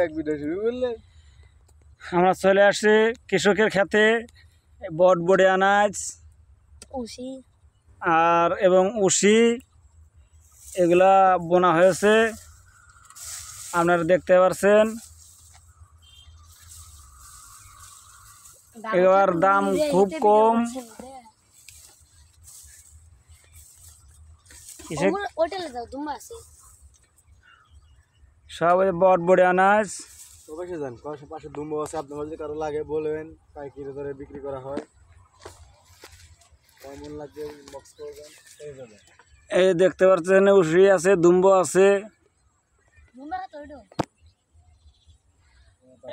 এক ভিডিও শুরু করলে আমরা চলে আসি কৃষকের খেতে বটবড়ি আনাজ উশি আর এবং উশি এগুলা বোনা হয়েছে আপনারা দেখতে পাচ্ছেন। এবার দাম খুব কম। হোটেলে যাও তুমি আছে সব বটবড়ি আনাজ। পাশে যান পাশে দুম্বো আছে, আপনার যদি কারো লাগে বলবেন, পাইকারি দরে বিক্রি করা হয়। কেমন লাগবে বক্স করবেন এই যাবে। এই দেখতে পাচ্ছেন উশি আছে, দুম্বো আছে,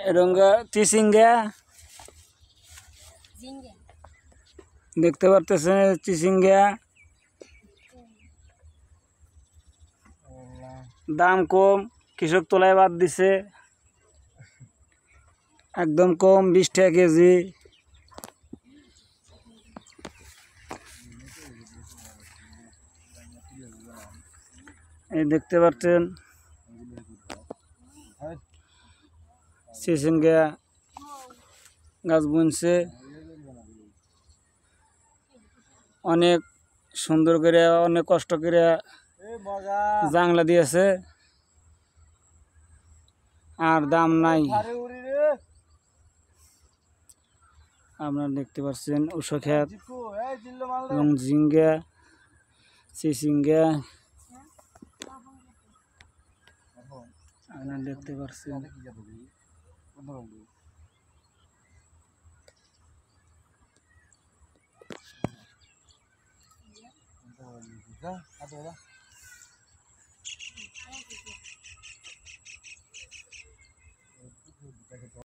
এরঙ্গা চিচিঙ্গা দেখতে পারতেছেন, চিচিঙ্গা দাম কম, কৃষক তোলায় বাদ দিছে, একদম কম 20 টাকা কেজি। এই দেখতে পাচ্ছেন চিচিঙ্গা গাছ বুনছে, অনেক সুন্দর করে অনেক কষ্ট করে জাংলা দিয়েছে, আর দাম নাই। আপনারা দেখতে পাচ্ছেন উষা ক্ষেত এবং ঝিঙ্গা চিচিঙ্গা আপনারা দেখতে পাচ্ছেন।